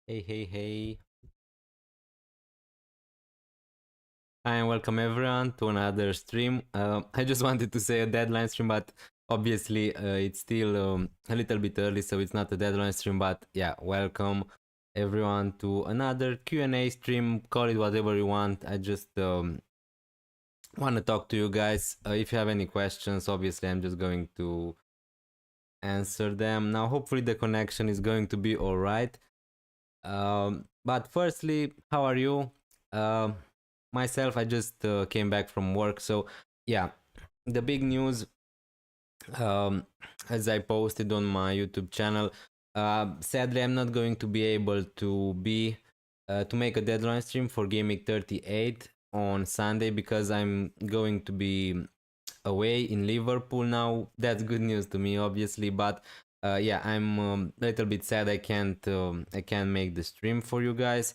Hey, hey, hey. Hi, and welcome everyone to another stream. I just wanted to say a deadline stream, but obviously it's still a little bit early, so it's not a deadline stream. But yeah, welcome everyone to another Q&A stream. Call it whatever you want. I just want to talk to you guys. If you have any questions, obviously I'm just going to answer them. Now, hopefully the connection is going to be all right. But firstly, how are you? Um, Myself, I just came back from work. So, yeah, the big news, um, as I posted on my YouTube channel, sadly, I'm not going to be able to make a deadline stream for gameweek 38 on Sunday because I'm going to be away in Liverpool now. That's good news to me, obviously, but yeah, I'm a little bit sad I can't make the stream for you guys.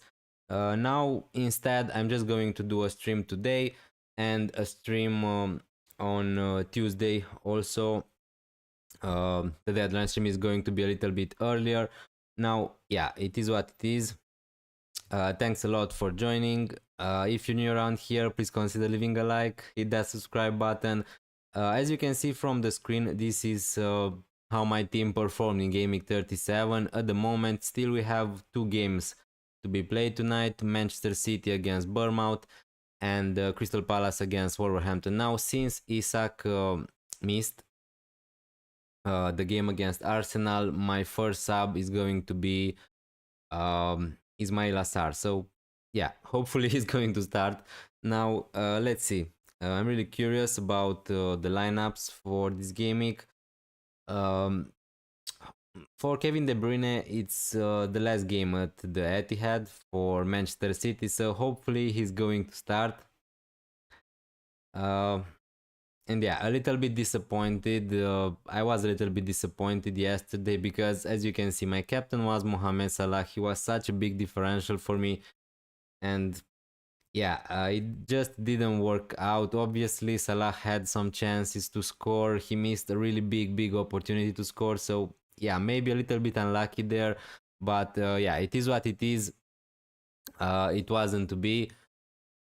Now instead, I'm just going to do a stream today and a stream on Tuesday also. The deadline stream is going to be a little bit earlier. Now, yeah, it is what it is. Thanks a lot for joining. If you're new around here, please consider leaving a like, hit that subscribe button. As you can see from the screen, this is how my team performed in Gaming 37. At the moment, still we have two games to be played tonight: Manchester City against Bournemouth and Crystal Palace against Wolverhampton. Now, since Isak missed the game against Arsenal, my first sub is going to be Ismail Assar. So yeah, hopefully he's going to start. Now let's see. I'm really curious about the lineups for this game week. Um, for Kevin De Bruyne, it's the last game at the Etihad for Manchester City, so hopefully he's going to start. Uh, and yeah, a little bit disappointed. I was a little bit disappointed yesterday because, as you can see, my captain was Mohamed Salah. He was such a big differential for me, and yeah, it just didn't work out. Obviously, Salah had some chances to score. He missed a really big opportunity to score. So yeah, maybe a little bit unlucky there, but yeah, it is what it is. It wasn't to be.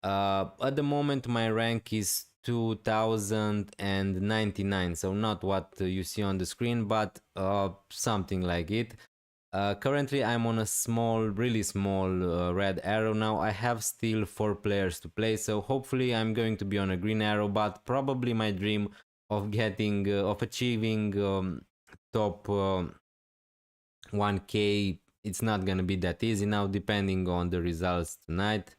At the moment, my rank is 2099, so not what you see on the screen, but something like it. Currently, I'm on a small, really small red arrow now. I have still 4 players to play, so hopefully I'm going to be on a green arrow. But probably my dream of of achieving top 1K, it's not gonna be that easy now, depending on the results tonight.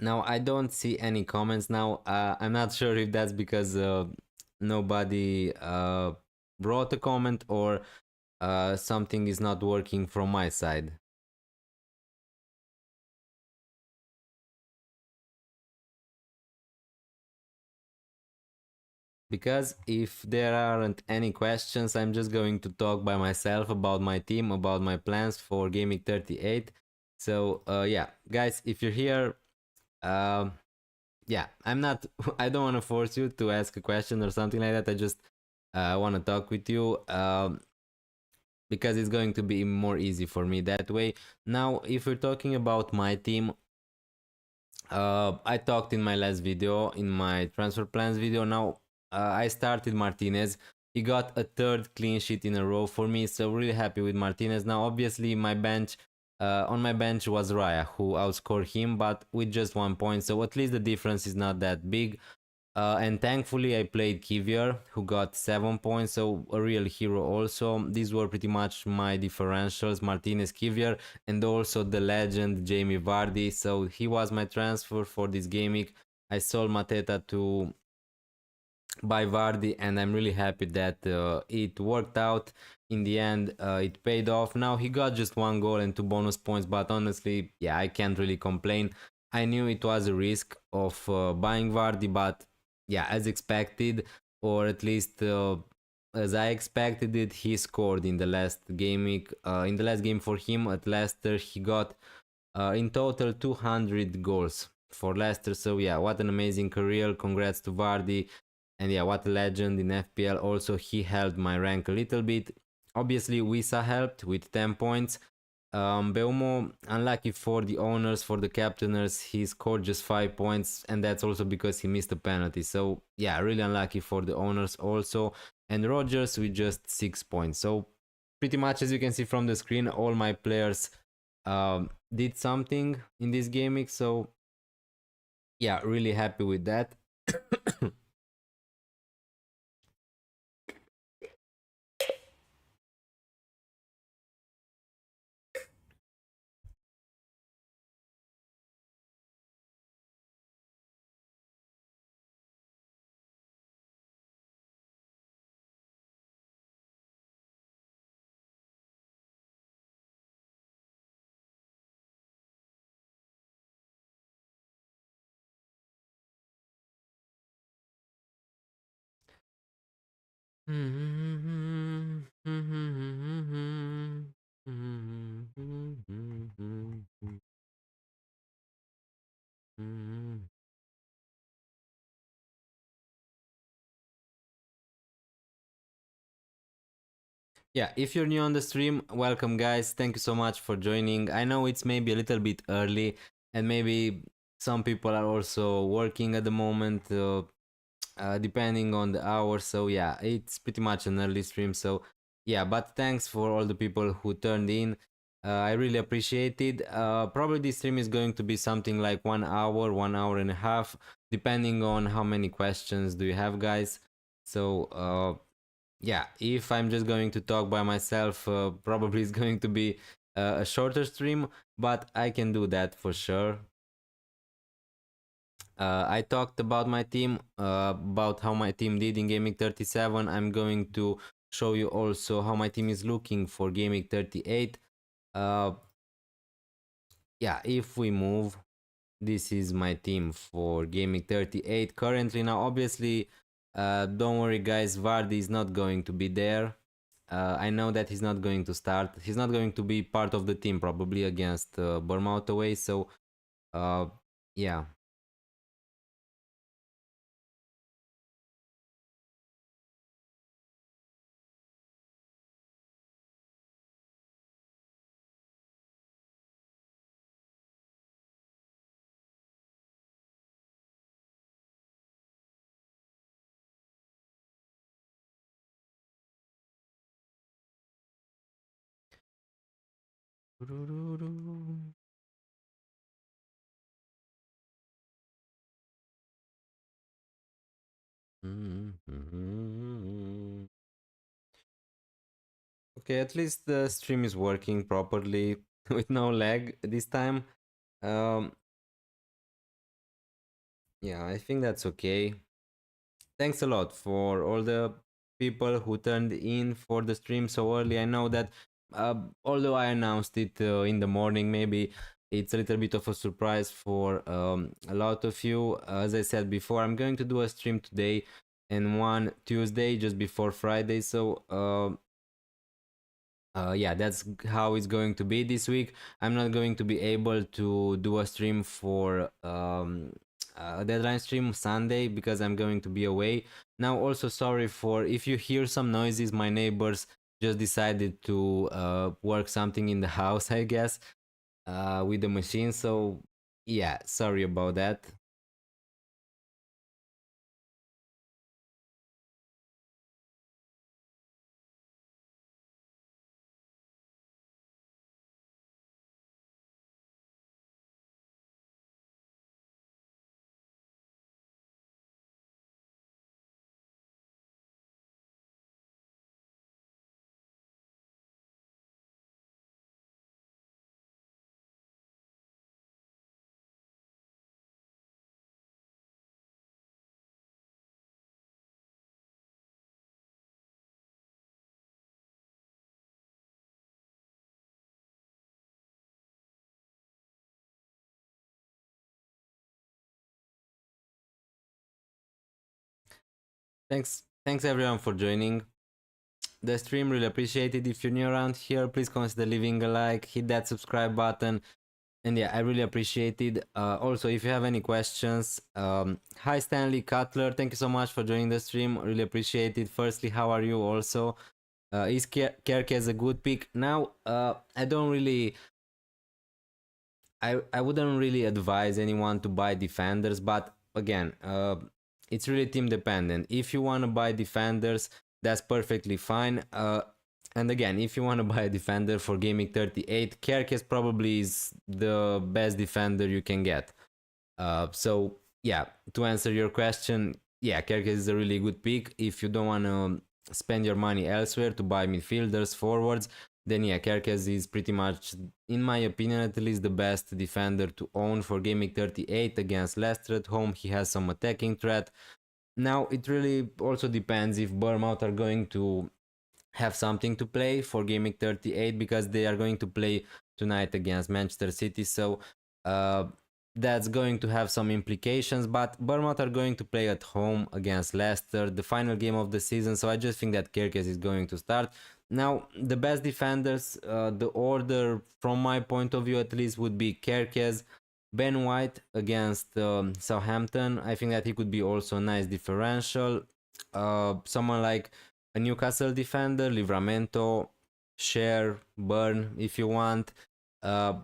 Now I don't see any comments now. I'm not sure if that's because nobody wrote a comment or something is not working from my side. Because if there aren't any questions, I'm just going to talk by myself about my team, about my plans for Gaming 38. So yeah, guys, if you're here, um, yeah, I'm not. I don't want to force you to ask a question or something like that. I just want to talk with you. Because it's going to be more easy for me that way. Now, if we're talking about my team, I talked in my last video, in my transfer plans video. Now, I started Martinez. He got a third clean sheet in a row for me, so really happy with Martinez. Now, obviously, on my bench was Raya, who outscored him, but with just 1 point, so at least the difference is not that big. And thankfully, I played Kivior, who got 7 points, so a real hero also. These were pretty much my differentials: Martinez, Kivior, and also the legend Jamie Vardy. So he was my transfer for this game week. I sold Mateta to buy Vardy, and I'm really happy that it worked out in the end. It paid off. Now he got just 1 goal and 2 bonus points, but honestly, yeah, I can't really complain. I knew it was a risk of buying Vardy, but yeah, as expected, or at least as I expected it, he scored in the last game week. In the last game for him at Leicester, he got in total 200 goals for Leicester. So yeah, what an amazing career! Congrats to Vardy. And yeah, what a legend in FPL. Also, he helped my rank a little bit. Obviously, Wisa helped with 10 points. Beumo, unlucky for the owners, for the captainers, he scored just 5 points, and that's also because he missed a penalty. So, yeah, really unlucky for the owners also. And Rogers with just 6 points. So, pretty much as you can see from the screen, all my players did something in this gaming. So, yeah, really happy with that. Yeah, if you're new on the stream, welcome guys. Thank you so much for joining. I know it's maybe a little bit early and maybe some people are also working at the moment, depending on the hour. So yeah, it's pretty much an early stream. So yeah, but thanks for all the people who turned in. I really appreciate it. Probably this stream is going to be something like 1 hour, 1 hour and a half, depending on how many questions do you have, guys. So yeah, if I'm just going to talk by myself, probably it's going to be a shorter stream, but I can do that for sure. I talked about my team, about how my team did in Gaming 37. I'm going to show you also how my team is looking for Gaming 38. Uh, yeah, if we move, this is my team for Gaming 38 currently. Now, obviously, don't worry, guys, Vardy is not going to be there. I know that he's not going to start. He's not going to be part of the team probably against Bournemouth away. So, uh, yeah. Okay, at least the stream is working properly with no lag this time. Um, yeah, I think that's okay. Thanks a lot for all the people who turned in for the stream so early. I know that although I announced it in the morning, maybe it's a little bit of a surprise for a lot of you. As I said before, I'm going to do a stream today and one Tuesday just before Friday. So yeah, that's how it's going to be this week. I'm not going to be able to do a stream for a deadline stream Sunday because I'm going to be away. Now, also sorry for if you hear some noises. My neighbors just decided to work something in the house, I guess, with the machine. So yeah, sorry about that. Thanks everyone for joining the stream. Really appreciate it. If you're new around here, please consider leaving a like, hit that subscribe button. And yeah, I really appreciate it. Also, if you have any questions, hi Stanley Cutler, thank you so much for joining the stream. Really appreciate it. Firstly, how are you? Also, is Kerkez a good pick? Now, I don't really, I wouldn't really advise anyone to buy defenders, but again, it's really team dependent. If you want to buy defenders, that's perfectly fine. And again, if you want to buy a defender for gaming 38, Kerkez probably is the best defender you can get. So yeah, to answer your question, yeah, Kerkez is a really good pick. If you don't want to spend your money elsewhere to buy midfielders, forwards, then yeah, Kerkez is pretty much, in my opinion at least, the best defender to own for gaming 38 against Leicester at home. He has some attacking threat. Now it really also depends if Bournemouth are going to have something to play for gaming 38, because they are going to play tonight against Manchester City. So uh, that's going to have some implications. But Bournemouth are going to play at home against Leicester, the final game of the season. So I just think that Kerkez is going to start. Now, the best defenders, the order from my point of view at least, would be Kerkez, Ben White against Southampton. I think that he could be also a nice differential. Someone like a Newcastle defender, Livramento, Share, Burn, if you want. Uh,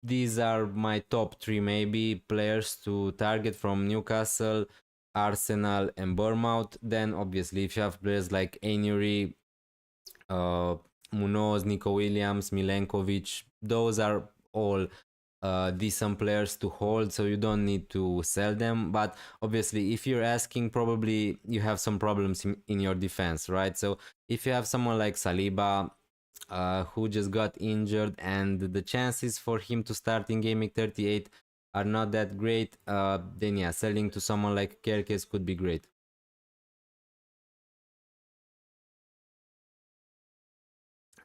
these are my top three maybe players to target from Newcastle, Arsenal, and Bournemouth. Then obviously, if you have players like Ainury, uh, Munoz, Nico Williams, Milenkovic, those are all decent players to hold, so you don't need to sell them. But obviously, if you're asking, probably you have some problems in your defense, right? So if you have someone like Saliba, who just got injured, and the chances for him to start in gaming 38 are not that great, then yeah, selling to someone like Kerkez could be great.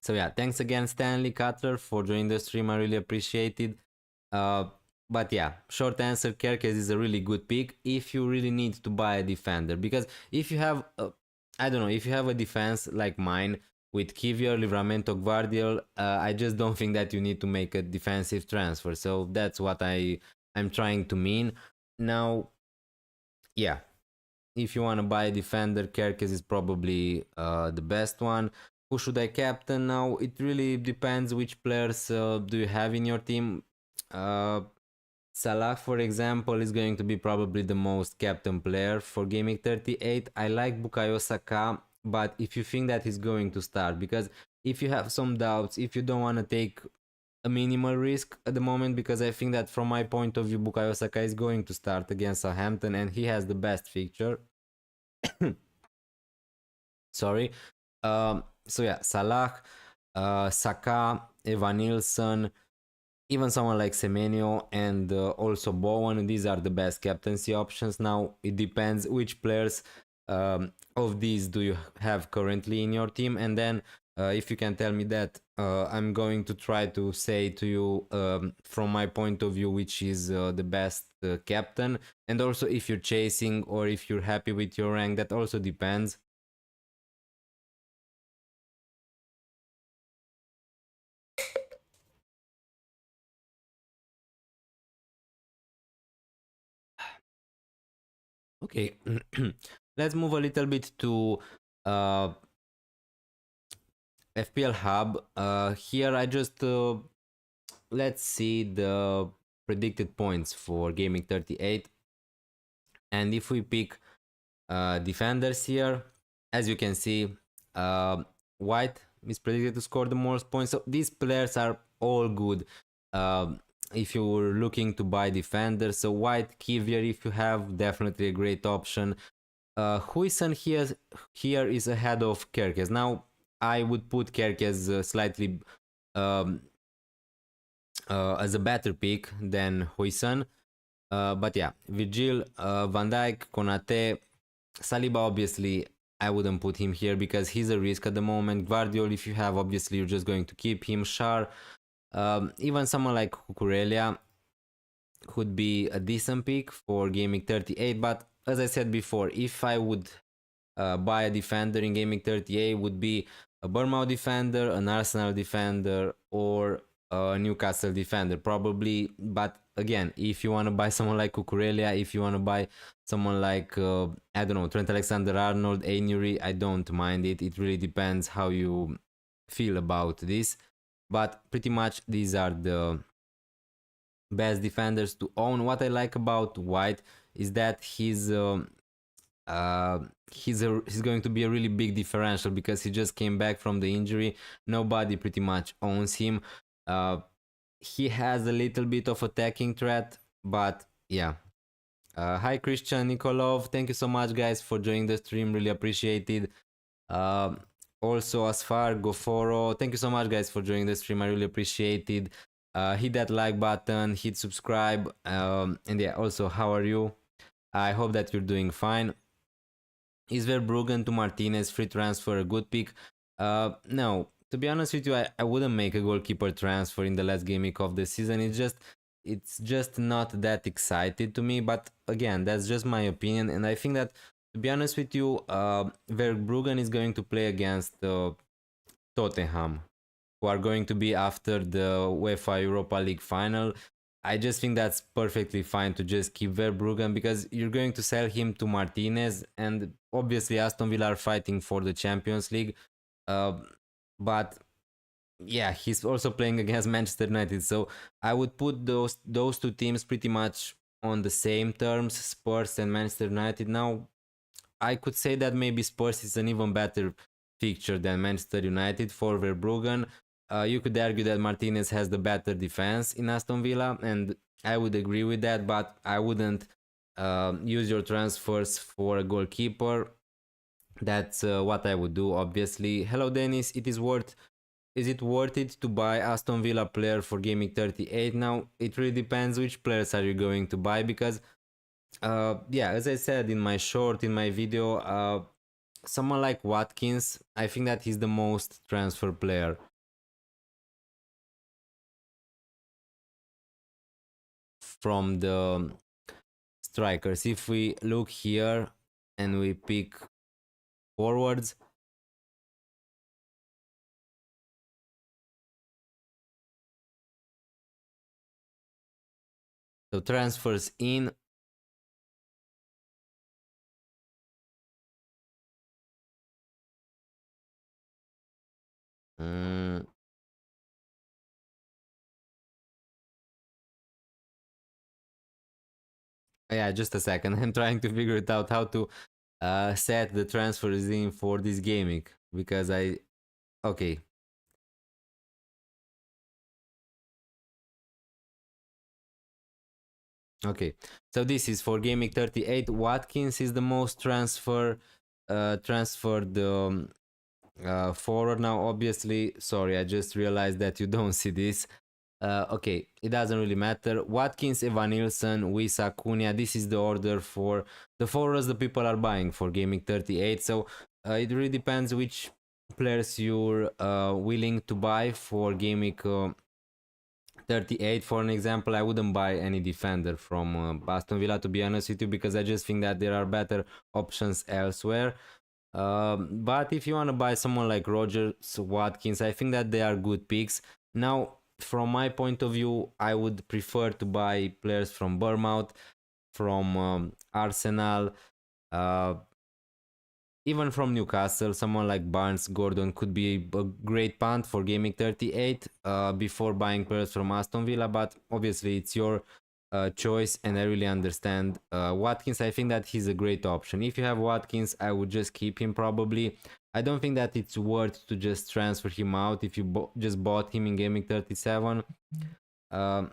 So yeah, thanks again, Stanley Cutler, for joining the stream. I really appreciate it. Uh, but yeah, short answer, Kerkez is a really good pick if you really need to buy a defender. Because if you have, I don't know, if you have a defense like mine with Kivior, Livramento, Guardiol, I just don't think that you need to make a defensive transfer. So that's what I'm trying to mean. Now, yeah, if you want to buy a defender, Kerkez is probably the best one. Who should I captain now? It really depends which players do you have in your team. Uh, Salah, for example, is going to be probably the most captain player for gaming 38. I like Bukayo Saka, but if you think that he's going to start, because if you have some doubts, if you don't want to take a minimal risk at the moment, because I think that from my point of view, Bukayo Saka is going to start against Southampton and he has the best fixture. Sorry. So yeah, Salah, Saka, Evan Nilsson, even someone like Semenyo, and also Bowen. These are the best captaincy options. Now it depends which players of these do you have currently in your team, and then if you can tell me that, I'm going to try to say to you, from my point of view, which is the best captain. And also, if you're chasing or if you're happy with your rank, that also depends. Okay, let's move a little bit to uh, FPL Hub. Here I just let's see the predicted points for gaming 38, and if we pick defenders here, as you can see, uh, White is predicted to score the most points. So these players are all good. If you're looking to buy defenders, so White, Kivier, if you have, definitely a great option. Huijsen here is ahead of Kerkez. Now I would put Kerkez slightly um, as a better pick than Huijsen. But yeah, Vigil, Van Dijk, Konate, Saliba, obviously, I wouldn't put him here because he's a risk at the moment. Guardiol, if you have, obviously, you're just going to keep him. Shar, even someone like Cucurella could be a decent pick for gaming 38. But as I said before, if I would buy a defender in gaming 38, would be a Bournemouth defender, an Arsenal defender, or Newcastle defender probably. But again, if you want to buy someone like Cucurella, if you want to buy someone like I don't know, Trent Alexander-Arnold, Ainuri, I don't mind it. It really depends how you feel about this. But pretty much these are the best defenders to own. What I like about White is that uh, he's going to be a really big differential because he just came back from the injury. Nobody pretty much owns him. He has a little bit of attacking threat, but yeah. Hi Christian Nikolov, thank you so much guys for joining the stream. Really appreciated. Uh, Also Asfar Goforo, thank you so much guys for joining the stream. I really appreciate it. Hit that like button, hit subscribe, and yeah. Also, how are you? I hope that you're doing fine. Is Verbruggen to Martinez free transfer a good pick? No. To be honest with you, I wouldn't make a goalkeeper transfer in the last game week of the season. It's just not that excited to me. But again, that's just my opinion, and I think that to be honest with you, Verbruggen is going to play against Tottenham, who are going to be after the UEFA Europa League final. I just think that's perfectly fine to just keep Verbruggen because you're going to sell him to Martinez, and obviously Aston Villa are fighting for the Champions League. Uh, but yeah, he's also playing against Manchester United, so I would put those two teams pretty much on the same terms, Spurs and Manchester United. Now, I could say that maybe Spurs is an even better fixture than Manchester United for Verbruggen. You could argue that Martinez has the better defense in Aston Villa, and I would agree with that, but I wouldn't use your transfers for a goalkeeper. That's what I would do, obviously. Hello, Denis. Is it worth it to buy Aston Villa player for Gaming 38? Now, it really depends which players are you going to buy because yeah, as I said in my video, someone like Watkins, I think that he's the most transfer player from the strikers. If we look here and we pick forwards, so transfers in, mm, yeah, just a second. I'm trying to figure it out how to set the transfers in for this gaming because okay. Okay, so this is for Gaming 38. Watkins is the most transferred forward. Now, obviously, sorry, I just realized that you don't see this. Okay, it doesn't really matter. Watkins, Evan Nilsson, Wisa, Cunha. This is the order for the forwards the people are buying for Gaming 38. So it really depends which players you're willing to buy for Gaming 38. For an example, I wouldn't buy any defender from Aston Villa, to be honest with you, because I just think that there are better options elsewhere. But if you want to buy someone like Rogers, Watkins, I think that they are good picks. Now, from my point of view, I would prefer to buy players from Bournemouth, from Arsenal, uh, even from Newcastle. Someone like Barnes Gordon could be a great punt for Gaming 38 before buying players from Aston Villa, but obviously it's your choice, and I really understand. Watkins, I think that he's a great option. If you have Watkins, I would just keep him probably. I don't think that it's worth to just transfer him out if you just bought him in Gaming 37. Um,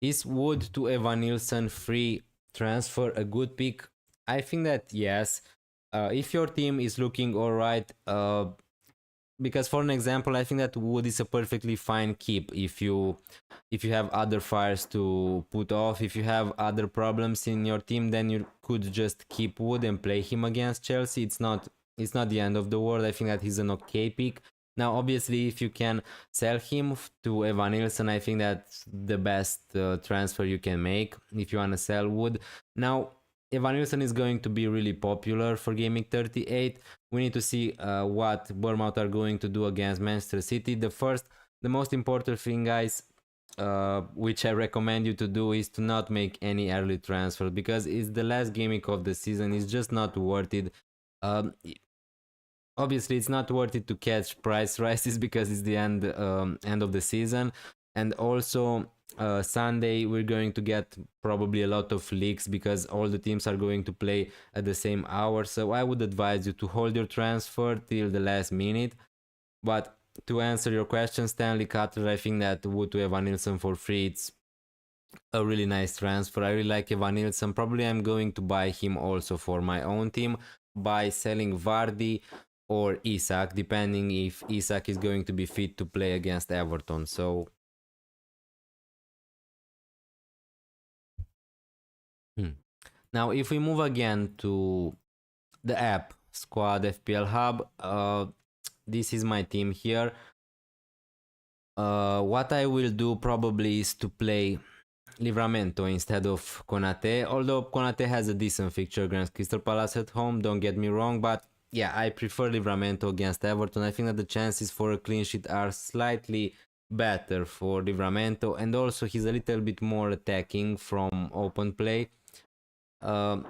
is Wood to Evan Nilsson free transfer a good pick? I think that yes. If your team is looking alright, because for an example, I think that Wood is a perfectly fine keep if you have other fires to put off. If you have other problems in your team, then you could just keep Wood and play him against Chelsea. It's not the end of the world. I think that he's an okay pick. Now, obviously, if you can sell him to Evan Nilsson, I think that's the best transfer you can make if you want to sell Wood. Now, Evan Nilsson is going to be really popular for Gaming 38. We need to see what Bournemouth are going to do against Manchester City. The first the most important thing, guys, which I recommend you to do, is to not make any early transfer, because it's the last game week of the season. It's just not worth it. Um, Obviously it's not worth it to catch price rises because it's the end of the season, and also Sunday we're going to get probably a lot of leaks because all the teams are going to play at the same hour. So I would advise you to hold your transfer till the last minute. But to answer your question, Stanley Cutler, I think that Wood to Evan Nilsson for free, it's a really nice transfer. I really like Evan Nilsson. Probably I'm going to buy him also for my own team by selling Vardy or Isak, depending if Isak is going to be fit to play against Everton. So now if we move again to the app Squad FPL Hub, this is my team here. What I will do probably is to play Livramento instead of Konate, although Konate has a decent fixture against Crystal Palace at home, don't get me wrong, but yeah, I prefer Livramento against Everton. I think that the chances for a clean sheet are slightly better for Livramento, and also he's a little bit more attacking from open play. Um,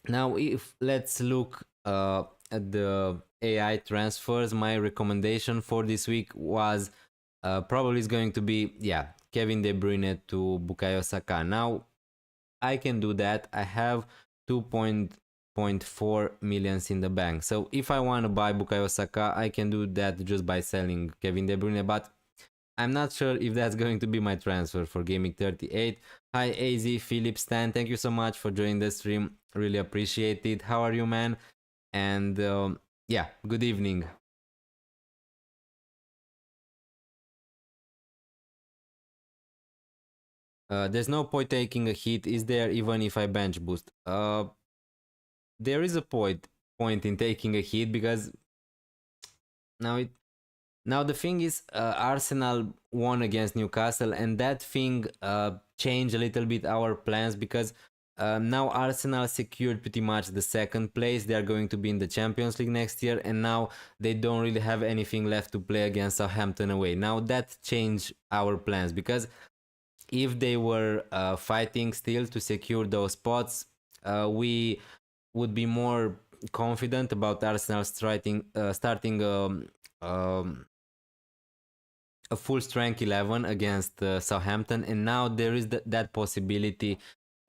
Now, if let's look at the AI transfers, my recommendation for this week was probably is going to be, yeah, Kevin De Bruyne to Bukayo Saka. Now I can do that. I have 2.4 millions in the bank. So if I want to buy Bukayo Saka, I can do that just by selling Kevin De Bruyne. But I'm not sure if that's going to be my transfer for gameweek38. Hi AZ, Philip, Stan, thank you so much for joining the stream. Really appreciate it. How are you, man? And yeah, good evening. There's no point taking a hit, is there, even if I bench boost? There is a point in taking a hit, because now it now the thing is, Arsenal won against Newcastle, and that thing changed a little bit our plans, because now Arsenal secured pretty much the second place. They are going to be in the Champions League next year, and now they don't really have anything left to play against Southampton away. Now that changed our plans, because if they were fighting still to secure those spots, we would be more confident about Arsenal starting a full strength 11 against Southampton, and now there is that possibility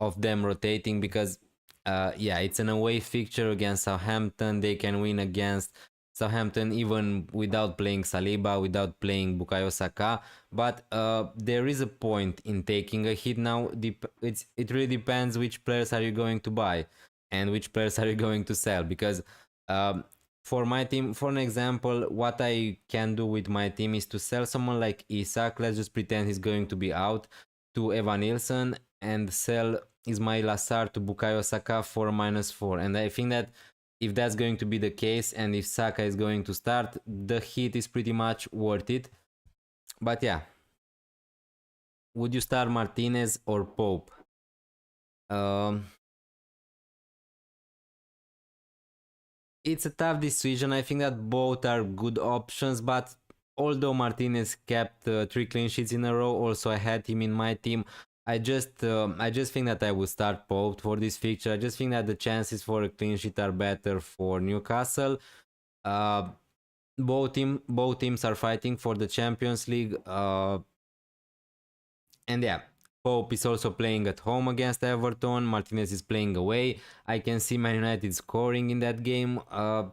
of them rotating, because yeah, it's an away fixture against Southampton. They can win against Southampton even without playing Saliba, without playing Bukayo Saka. But there is a point in taking a hit now. It really depends which players are you going to buy and which players are you going to sell, because um, for my team, for an example, what I can do with my team is to sell someone like Isak. Let's just pretend he's going to be out, to Evan Nilsson, and sell Ismail Assar to Bukayo Saka for -4. And I think that if that's going to be the case, and if Saka is going to start, the hit is pretty much worth it. But yeah, would you start Martinez or Pope? Um, it's a tough decision. I think that both are good options, but although Martinez kept 3 clean sheets in a row, also I had him in my team. I just think that I would start Pope for this fixture. I just think that the chances for a clean sheet are better for Newcastle. Uh, both teams are fighting for the Champions League. And yeah, Pope is also playing at home against Everton. Martinez is playing away. I can see Man United scoring in that game.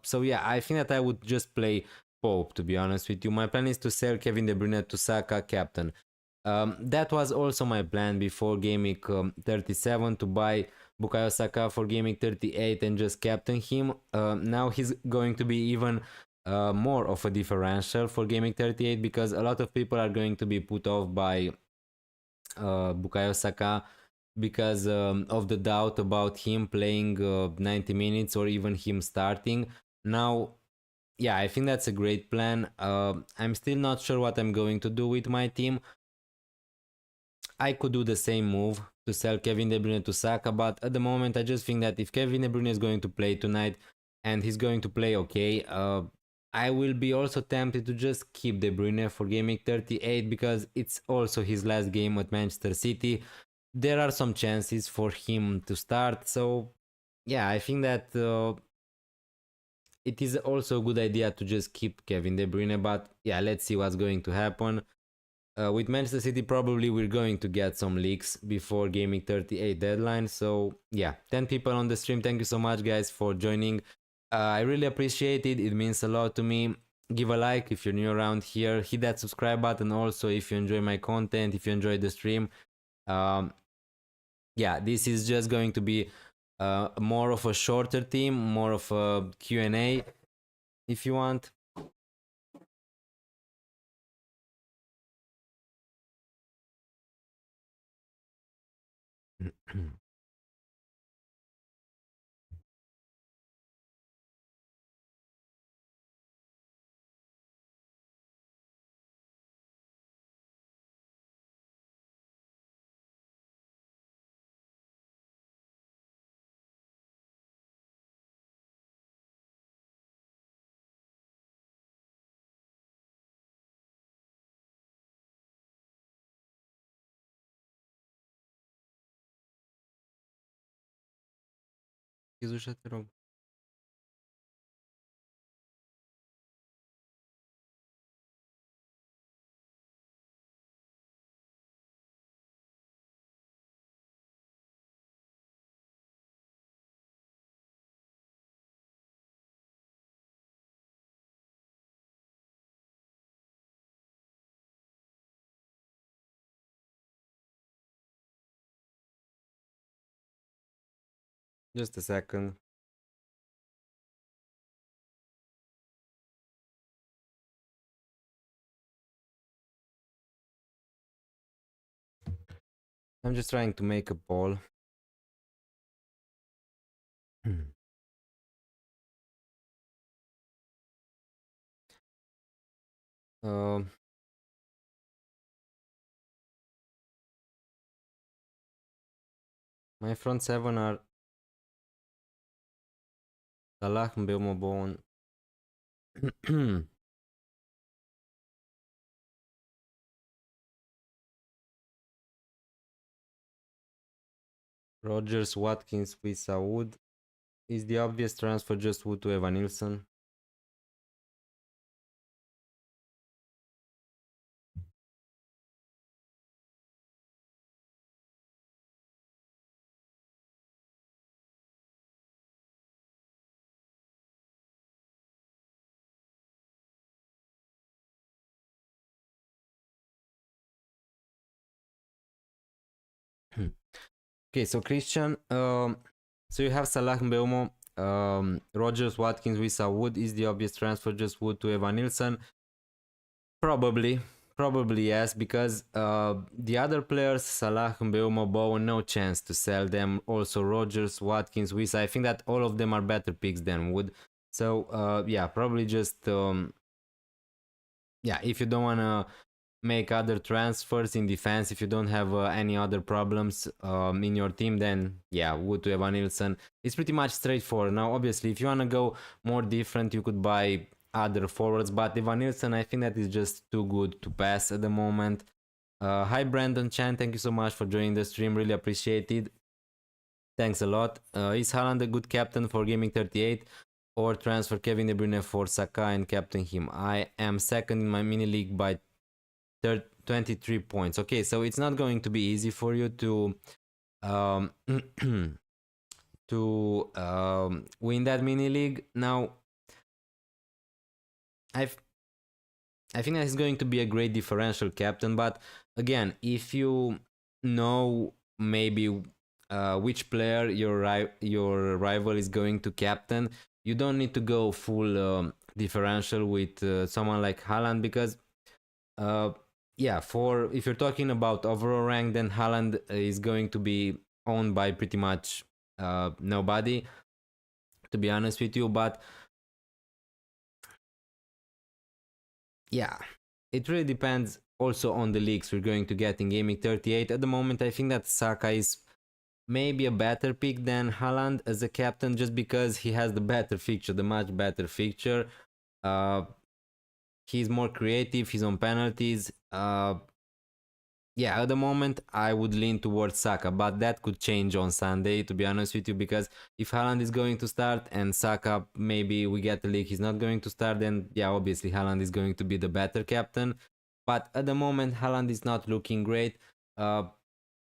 So yeah, I think that I would just play Pope, to be honest with you. My plan is to sell Kevin De Bruyne to Saka, captain. That was also my plan before Game Week 37, to buy Bukayo Saka for Game Week 38 and just captain him. Now he's going to be even more of a differential for Game Week 38, because a lot of people are going to be put off by Bukayo Saka, because of the doubt about him playing 90 minutes or even him starting. Now, yeah, I think that's a great plan. I'm still not sure what I'm going to do with my team. I could do the same move to sell Kevin De Bruyne to Saka, but at the moment I just think that if Kevin De Bruyne is going to play tonight and he's going to play okay, I will be also tempted to just keep De Bruyne for gaming 38 because it's also his last game at Manchester City. There are some chances for him to start, so yeah, I think that it is also a good idea to just keep Kevin De Bruyne, but yeah, let's see what's going to happen. With Manchester City, probably we're going to get some leaks before Gaming 38 deadline. So yeah, 10 people on the stream. Thank you so much, guys, for joining. I really appreciate it. It means a lot to me. Give a like if you're new around here. Hit that subscribe button also if you enjoy my content, if you enjoy the stream. Um, yeah, this is just going to be more of a shorter team, more of a Q&A if you want. Just a second. I'm just trying to make a poll. um, my front seven are Salah, Mbeumo, Bowen, Rogers, Watkins, Wissa, Wood. Is the obvious transfer just Wood to Evan Nilsson? Okay, so Christian, so you have Salah, Mbeumo, Rogers, Watkins, Wissa, Wood. Is the obvious transfer just Wood to Evan Nilsson? Probably, probably yes, because the other players, Salah, Mbeumo, Bowen, no chance to sell them. Also Rogers, Watkins, Wissa. I think that all of them are better picks than Wood. So yeah, probably just yeah, if you don't wanna make other transfers in defense, if you don't have any other problems in your team, then yeah, Wood to Evan Nilsson. It's pretty much straightforward. Now, obviously, if you wanna go more different, you could buy other forwards, but Evan Nilsson, I think that is just too good to pass at the moment. Hi Brandon Chan, thank you so much for joining the stream, really appreciate it. Thanks a lot. Is Haaland a good captain for Gaming 38 or transfer Kevin De Bruyne for Saka and captain him? I am second in my mini league by 23 points. Okay, so it's not going to be easy for you to um, win that mini league. Now, I've I think that is going to be a great differential captain, but again, if you know maybe which player your rival is going to captain, you don't need to go full differential with someone like Haaland because uh, yeah, for if you're talking about overall rank, then Haaland is going to be owned by pretty much nobody, to be honest with you. But yeah, it really depends also on the leagues we're going to get in Gaming 38. At the moment, I think that Saka is maybe a better pick than Haaland as a captain just because he has the better fixture, the much better fixture. He's more creative. He's on penalties. Yeah, at the moment I would lean towards Saka, but that could change on Sunday, to be honest with you, because if Haaland is going to start and Saka, maybe we get the leak, he's not going to start, then yeah, obviously Haaland is going to be the better captain. But at the moment, Haaland is not looking great. Uh,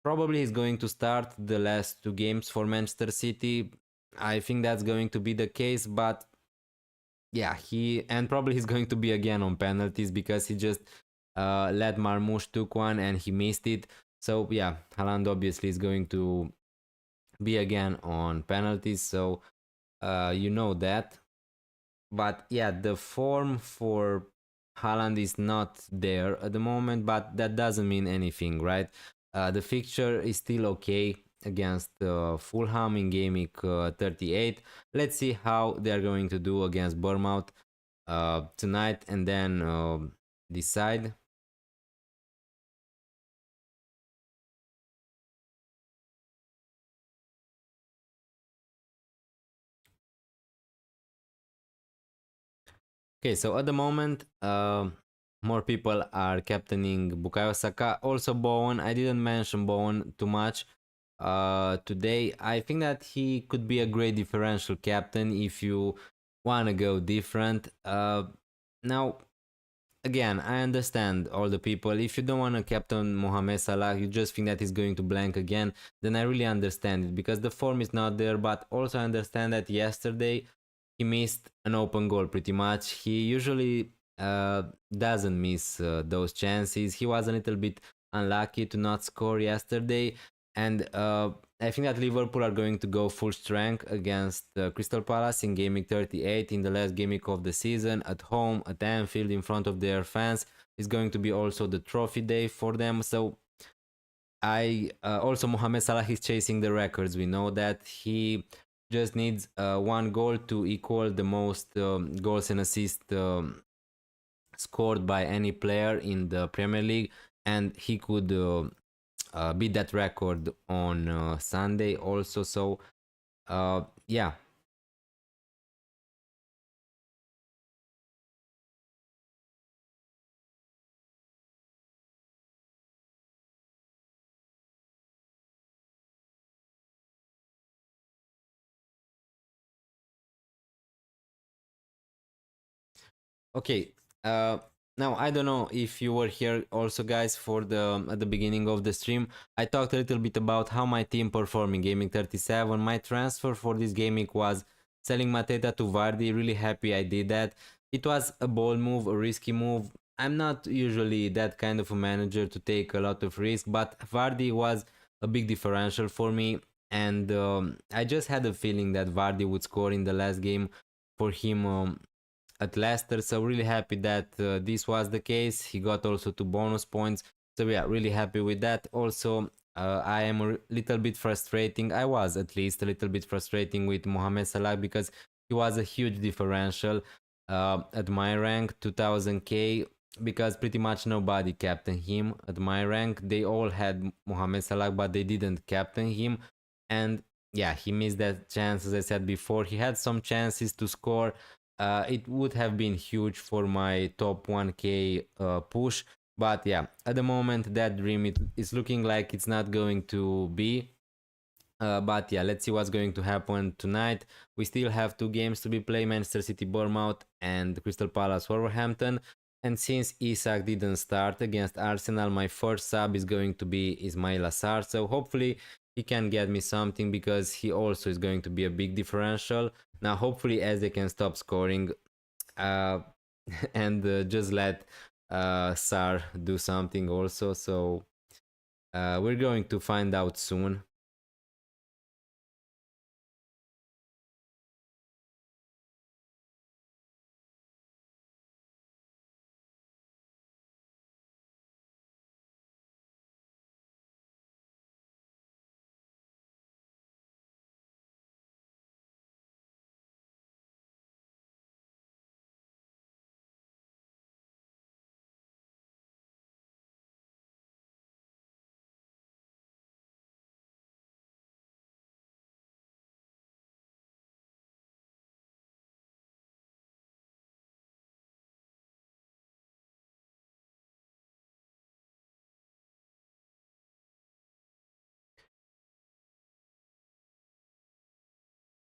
Probably he's going to start the last two games for Manchester City. I think that's going to be the case, but yeah, and probably he's going to be again on penalties because he just let Marmoush took one and he missed it. So yeah, Haaland obviously is going to be again on penalties. So you know that. But yeah, the form for Haaland is not there at the moment, but that doesn't mean anything, right? The fixture is still okay against Fulham in game week 38. Let's see how they are going to do against Bournemouth tonight and then decide. Okay, so at the moment, more people are captaining Bukayo Saka. Also, Bowen. I didn't mention Bowen too much today. I think that he could be a great differential captain if you want to go different. Now, again, I understand all the people. If you don't want to captain Mohamed Salah, you just think that he's going to blank again, then I really understand it because the form is not there. But also, I understand that yesterday he missed an open goal pretty much. He usually doesn't miss those chances. He was a little bit unlucky to not score yesterday, and I think that Liverpool are going to go full strength against Crystal Palace in Game Week 38 in the last game week of the season at home at Anfield in front of their fans. It's going to be also the trophy day for them. So I also Mohamed Salah is chasing the records. We know that he just needs one goal to equal the most goals and assists scored by any player in the Premier League, and he could beat that record on Sunday also. So yeah. Okay. Uh, Now I don't know if you were here also, guys, for the at the beginning of the stream. I talked a little bit about how my team performed in Gaming 37. My transfer for this gaming was selling Mateta to Vardy. Really happy I did that. It was a bold move, a risky move. I'm not usually that kind of a manager to take a lot of risk, but Vardy was a big differential for me, and I just had a feeling that Vardy would score in the last game for him. At Leicester. So really happy that this was the case. He got also 2 bonus points. So yeah, really happy with that. Also, I am a little bit frustrating. I was at least a little bit frustrating with Mohamed Salah because he was a huge differential at my rank, 2000k, because pretty much nobody captained him at my rank. They all had Mohamed Salah, but they didn't captain him. And yeah, he missed that chance, as I said before. He had some chances to score. It would have been huge for my top 1k push, but yeah, at the moment that dream is looking like it's not going to be. But yeah, let's see what's going to happen tonight. We still have two games to be played: Manchester City Bournemouth and Crystal Palace Wolverhampton. And since Isak didn't start against Arsenal, my first sub is going to be Ismail Assar. So hopefully he can get me something because he also is going to be a big differential. Now, hopefully, as they can stop scoring uh, and just let Sar do something also. So we're going to find out soon.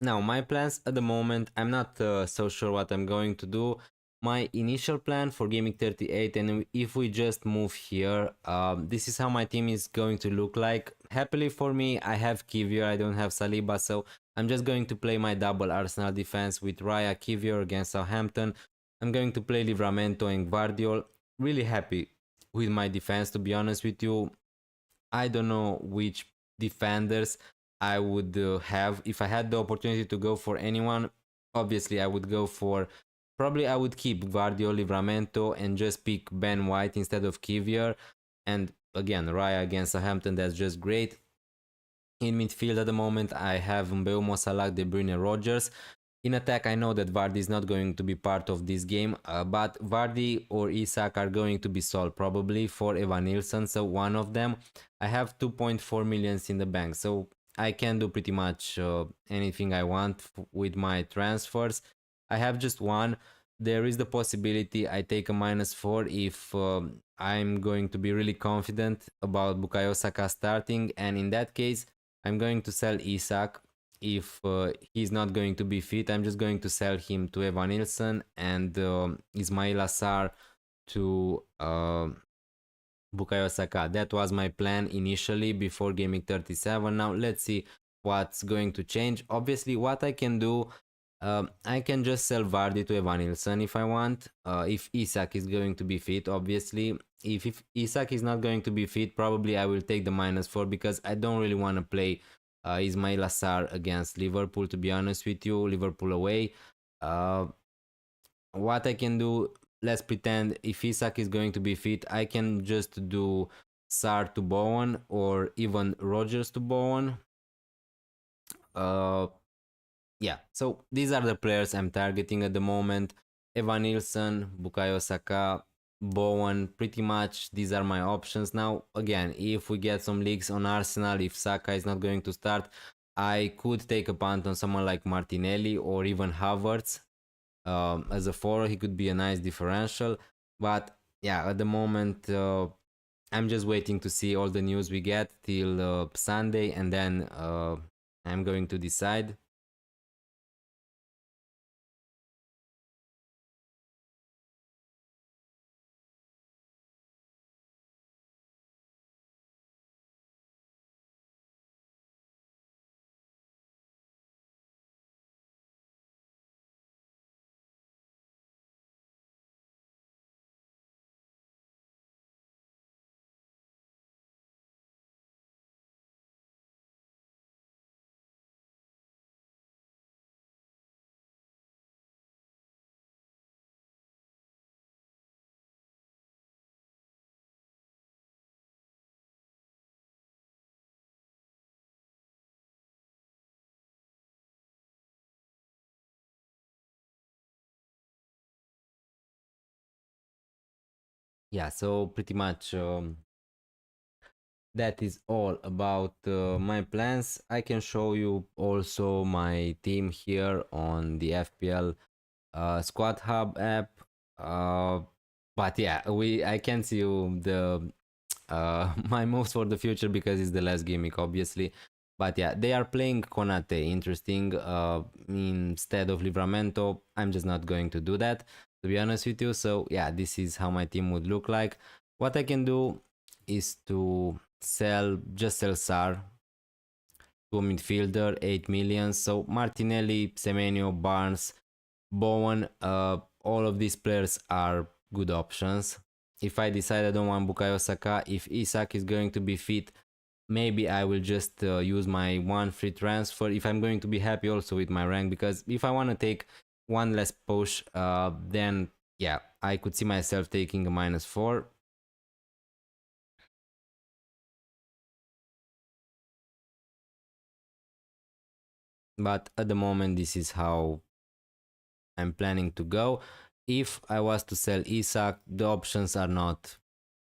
Now, my plans at the moment, I'm not so sure what I'm going to do. My initial plan for Gaming 38, and if we just move here, this is how my team is going to look like. Happily for me, I have Kivior, I don't have Saliba, so I'm just going to play my double Arsenal defense with Raya Kivior against Southampton. I'm going to play Livramento and Guardiol. Really happy with my defense, to be honest with you. I don't know which defenders I would have if I had the opportunity to go for anyone. Obviously, I would go for probably I would keep Guardiola Livramento and just pick Ben White instead of Kivier. And again, Raya against Southampton, that's just great. In midfield at the moment, I have Mbeumo, Salah, De Bruyne, Rogers. In attack, I know that Vardy is not going to be part of this game, but Vardy or Isak are going to be sold probably for Evan Nilsson, so one of them. I have 2.4 millions in the bank, so I can do pretty much anything I want with my transfers. I have just one. There is the possibility I take a -4 if I'm going to be really confident about Bukayo Saka starting, and in that case, I'm going to sell Isak. If he's not going to be fit, I'm just going to sell him to Evan Nilsson and Ismail Assar to Bukayo Saka. That was my plan initially before Gaming 37. Now let's see what's going to change. Obviously, what I can do, I can just sell Vardy to Evan Nilsson if I want. If Isak is going to be fit, obviously. If Isak is not going to be fit, probably I will take the -4 because I don't really want to play Ismail Assar against Liverpool, to be honest with you. Liverpool away. Uh, what I can do, let's pretend if Isak is going to be fit, I can just do Sar to Bowen or even Rogers to Bowen. Uh, yeah, so these are the players I'm targeting at the moment. Evan Nilsson, Bukayo Saka, Bowen, pretty much these are my options. Now, again, if we get some leaks on Arsenal, if Saka is not going to start, I could take a punt on someone like Martinelli or even Havertz. As a forward, he could be a nice differential. But yeah, at the moment, I'm just waiting to see all the news we get till Sunday, and then I'm going to decide. Yeah, so pretty much that is all about my plans. I can show you also my team here on the FPL Squad Hub app. Uh, but yeah, I can see you the my moves for the future because it's the last gimmick, obviously. But yeah, they are playing Konate, interesting. Instead of Livramento, I'm just not going to do that, to be honest with you. So yeah, this is how my team would look like. What I can do is to sell Sar to a midfielder, 8 million. So Martinelli, Semenyo, Barnes, Bowen, all of these players are good options. If I decide I don't want Bukayo Saka, if Isak is going to be fit, maybe I will just use my one free transfer if I'm going to be happy also with my rank, because if I want to take one less push, then yeah, I could see myself taking a -4. But at the moment, this is how I'm planning to go. If I was to sell Isak, the options are not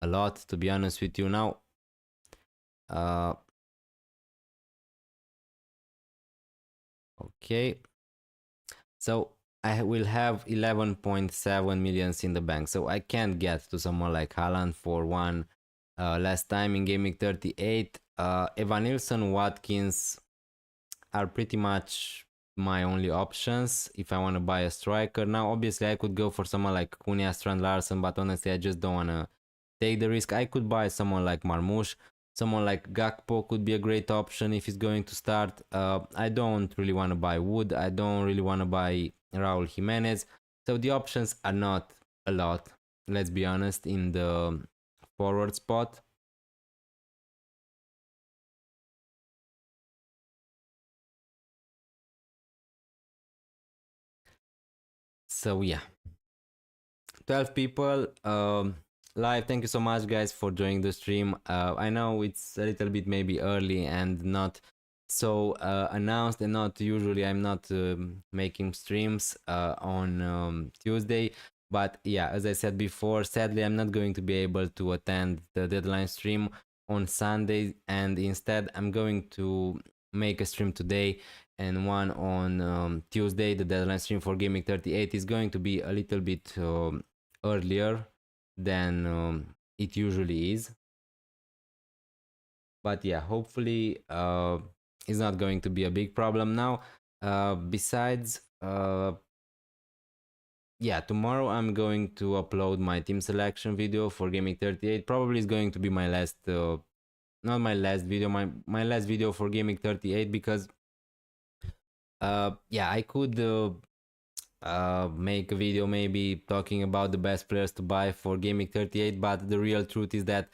a lot, to be honest with you now. Uh, okay, so I will have 11.7 millions in the bank, so I can't get to someone like Haaland for one last time in Gaming 38. Evan Nilsson, Watkins are pretty much my only options if I want to buy a striker. Now, obviously, I could go for someone like Cunha, Strand Larsen, but honestly, I just don't want to take the risk. I could buy someone like Marmoush. Someone like Gakpo could be a great option if he's going to start. I don't really want to buy Wood. I don't really want to buy Raul Jimenez. So the options are not a lot, let's be honest, in the forward spot. So yeah, 12 people live. Thank you so much, guys, for joining the stream. I know it's a little bit maybe early and not so announced, and not usually I'm not making streams on Tuesday. But yeah, as I said before, sadly, I'm not going to be able to attend the deadline stream on Sunday, and instead, I'm going to make a stream today and one on Tuesday. The deadline stream for gameweek 38 is going to be a little bit earlier than it usually is. But yeah, hopefully it's not going to be a big problem now. Besides, yeah, tomorrow I'm going to upload my team selection video for gameweek 38. Probably is going to be my last, not my last video, my last video for gameweek 38, because yeah, I could make a video maybe talking about the best players to buy for gameweek 38, but the real truth is that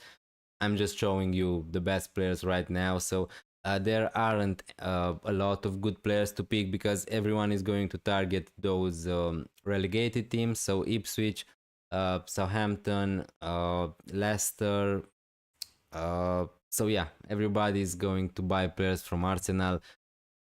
I'm just showing you the best players right now. So there aren't a lot of good players to pick, because everyone is going to target those relegated teams. So Ipswich, Southampton, Leicester. So yeah, everybody is going to buy players from Arsenal,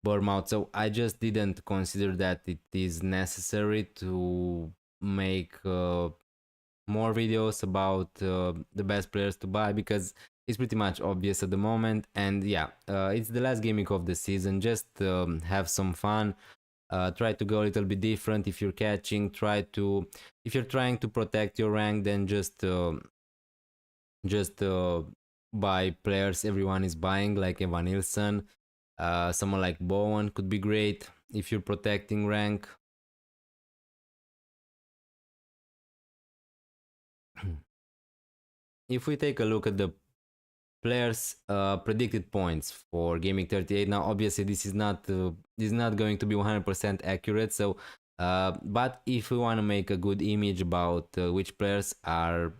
Bournemouth. So I just didn't consider that it is necessary to make more videos about the best players to buy, because it's pretty much obvious at the moment. And yeah, it's the last gaming of the season. Just have some fun. Try to go a little bit different. If you're catching, if you're trying to protect your rank, then just buy players everyone is buying, like Evan Nilsson. Someone like Bowen could be great if you're protecting rank. If we take a look at the players predicted points for gameweek 38, now obviously this is not going to be 100% accurate. So but if we want to make a good image about which players are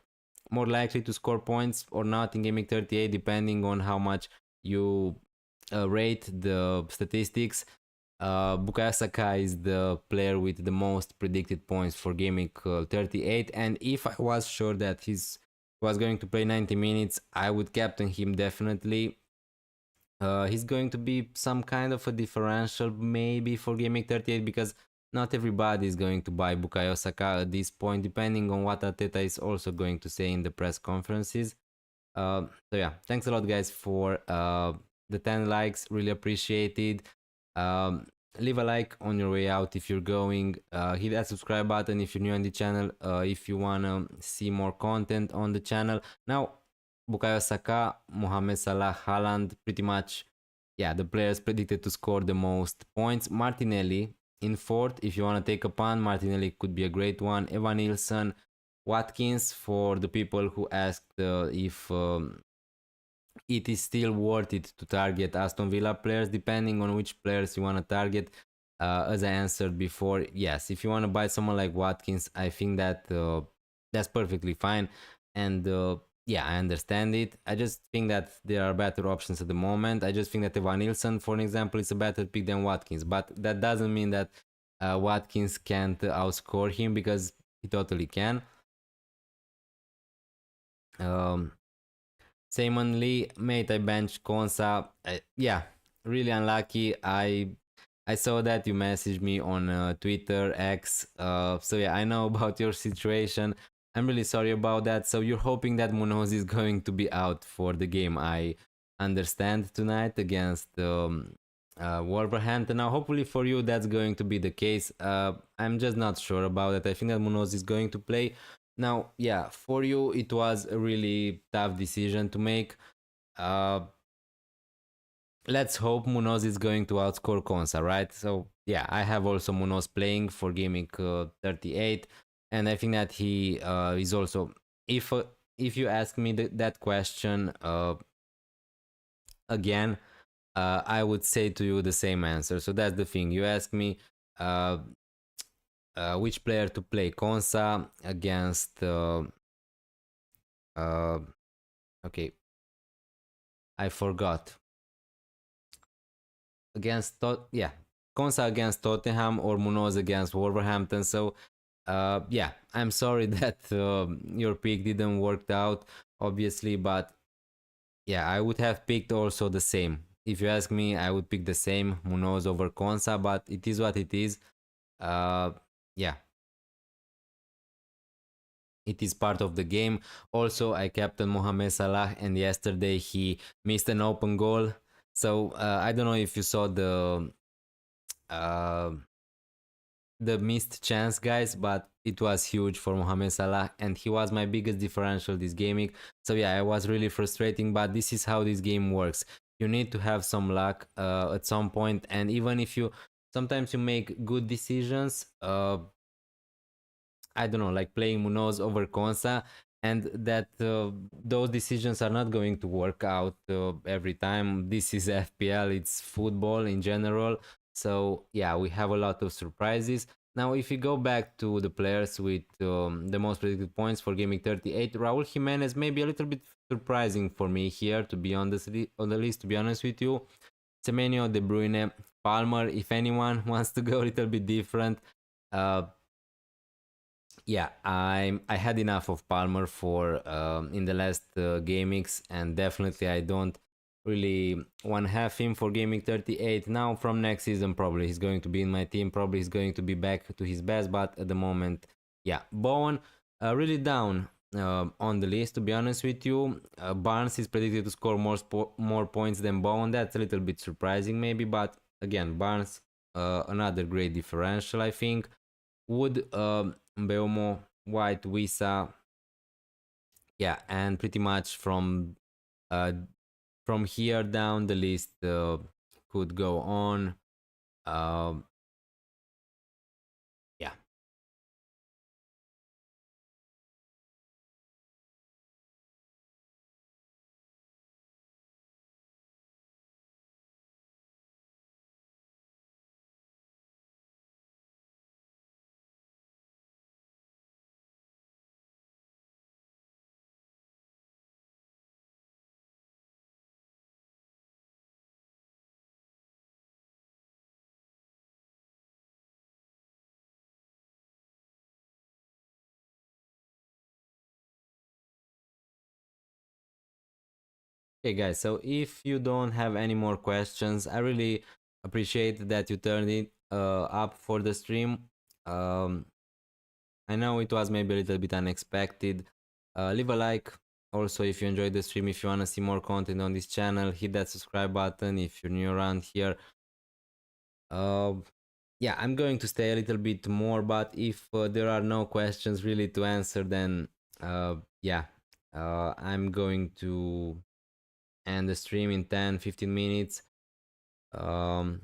more likely to score points or not in gameweek 38, depending on how much you rate the statistics, Bukayo Saka is the player with the most predicted points for gameweek 38. And if I was sure that he's was going to play 90 minutes, I would captain him definitely. He's going to be some kind of a differential maybe for gameweek 38, because not everybody is going to buy Bukayo Saka at this point, depending on what Arteta is also going to say in the press conferences. So yeah, thanks a lot, guys, for the 10 likes. Really appreciated. Leave a like on your way out if you're going. Hit that subscribe button if you're new on the channel. If you wanna see more content on the channel. Now, Bukayo Saka, Mohamed Salah, Haaland, pretty much, yeah, the players predicted to score the most points. Martinelli in fourth. If you wanna take a punt, Martinelli could be a great one. Evan Nilsson, Watkins, for the people who asked if it is still worth it to target Aston Villa players, depending on which players you want to target. As I answered before, yes, if you want to buy someone like Watkins, I think that that's perfectly fine. And yeah, I understand it. I just think that there are better options at the moment. I just think that Evan Nilsson, for an example, is a better pick than Watkins. But that doesn't mean that Watkins can't outscore him, because he totally can. Um, Simon Lee, mate, I bench Konsa. Yeah, really unlucky. I saw that you messaged me on Twitter X. So yeah, I know about your situation. I'm really sorry about that. So you're hoping that Munoz is going to be out for the game, I understand, tonight against Wolverhampton. Now, hopefully for you, that's going to be the case. I'm just not sure about it. I think that Munoz is going to play. Now, yeah, for you, it was a really tough decision to make. Uh, let's hope Munoz is going to outscore Konsa, right? So yeah, I have also Munoz playing for gameweek 38, and I think that he is also, if uh, if you ask me that question again, I would say to you the same answer. So that's the thing. You ask me uh, which player to play, Konsa against uh, okay, I forgot, against yeah, Konsa against Tottenham or Munoz against Wolverhampton. So yeah, I'm sorry that your pick didn't work out, obviously, but yeah, I would have picked also the same. If you ask me, I would pick the same, Munoz over Konsa, but it is what it is. Uh, yeah, it is part of the game. Also, I captain Mohamed Salah, and yesterday he missed an open goal. So I don't know if you saw uh, the missed chance, guys, but it was huge for Mohamed Salah, and he was my biggest differential this gaming. So yeah, it was really frustrating, but this is how this game works. You need to have some luck at some point, and even if you sometimes you make good decisions, I don't know, like playing Munoz over Konsa, and that those decisions are not going to work out every time. This is FPL, it's football in general. So, yeah, we have a lot of surprises. Now, if we go back to the players with the most predicted points for Gaming 38, Raul Jimenez may be a little bit surprising for me here to be on the list, to be honest with you. Semenyo, De Bruyne, Palmer, if anyone wants to go a little bit different, uh, yeah, I had enough of Palmer for in the last game mix, and definitely I don't really want to have him for gaming 38. Now from next season, probably he's going to be in my team. Probably he's going to be back to his best, but at the moment, yeah, Bowen really down on the list. To be honest with you, Barnes is predicted to score more points than Bowen. That's a little bit surprising, maybe, but again, Barnes another great differential, I think. Wood, Mbeumo, White, Wisa, yeah, and pretty much uh, from here down the list could go on. Um, yeah. Okay, guys. So if you don't have any more questions, I really appreciate that you turned it up for the stream. Um, I know it was maybe a little bit unexpected. Leave a like. Also, if you enjoyed the stream, if you want to see more content on this channel, hit that subscribe button. If you're new around here, uh, yeah, I'm going to stay a little bit more, but if there are no questions really to answer, then yeah, I'm going to end the stream in 10-15 minutes. Um,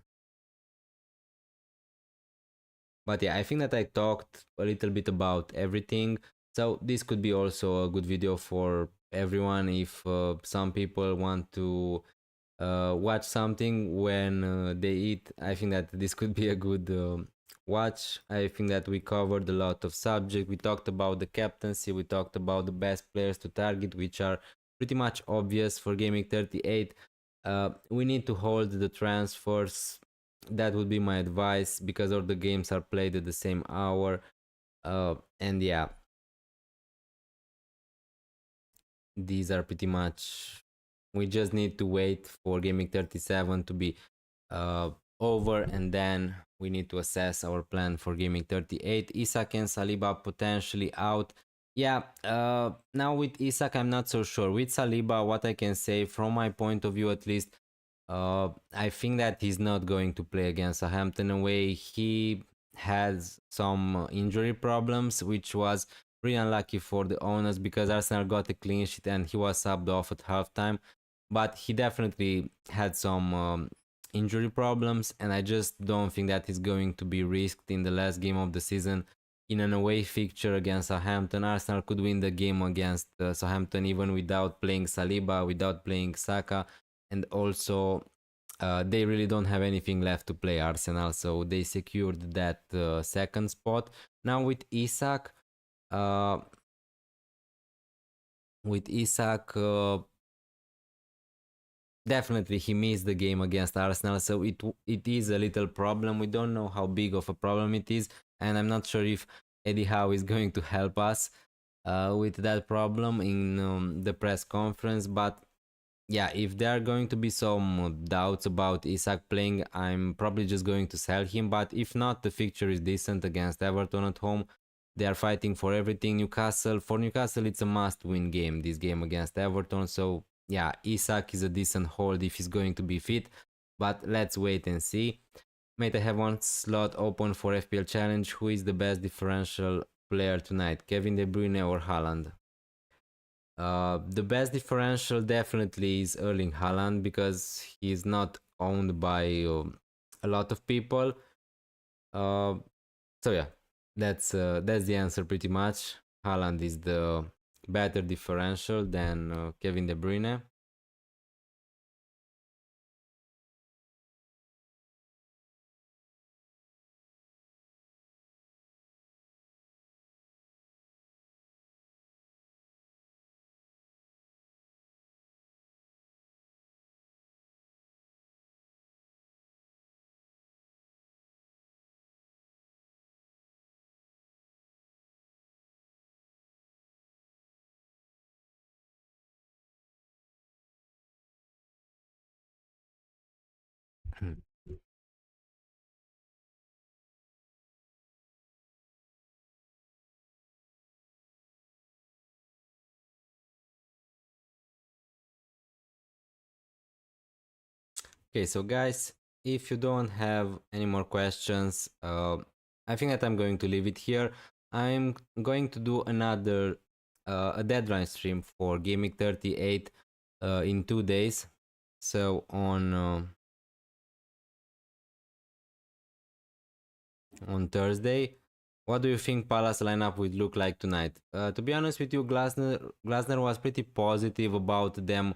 but yeah, I think that I talked a little bit about everything. So this could be also a good video for everyone if some people want to watch something when they eat. I think that this could be a good watch. I think that we covered a lot of subject. We talked about the captaincy. We talked about the best players to target, which are pretty much obvious for gaming 38. We need to hold the transfers. That would be my advice because all the games are played at the same hour. And yeah, these are pretty much. We just need to wait for gaming 37 to be over, and then we need to assess our plan for gaming 38. Isak and Saliba potentially out. Yeah, now with Isak I'm not so sure. With Saliba, what I can say from my point of view at least, I think that he's not going to play against Southampton away. He has some injury problems, which was pretty unlucky for the owners because Arsenal got a clean sheet and he was subbed off at halftime. But he definitely had some injury problems, and I just don't think that is going to be risked in the last game of the season. In an away fixture against Southampton, Arsenal could win the game against Southampton even without playing Saliba, without playing Saka, and also they really don't have anything left to play, Arsenal, so they secured that second spot. Now uh, with Isak, definitely he missed the game against Arsenal, so it is a little problem. We don't know how big of a problem it is, and I'm not sure if Eddie Howe is going to help us with that problem in the press conference. But yeah, if there are going to be some doubts about Isak playing, I'm probably just going to sell him. But if not, the fixture is decent against Everton at home. They are fighting for everything. For Newcastle, it's a must-win game. This game against Everton. So yeah, Isak is a decent hold if he's going to be fit. But let's wait and see. Mate, I have one slot open for FPL Challenge. Who is the best differential player tonight? Kevin De Bruyne or Haaland? The best differential definitely is Erling Haaland because he's not owned by a lot of people. Uh, so yeah, that's the answer pretty much. Haaland is the better differential than Kevin De Bruyne. Okay, so guys, if you don't have any more questions, I think that I'm going to leave it here. I'm going to do another a deadline stream for gameweek 38 in 2 days. So on Thursday, what do you think Palace lineup would look like tonight? To be honest with you, Glasner was pretty positive about them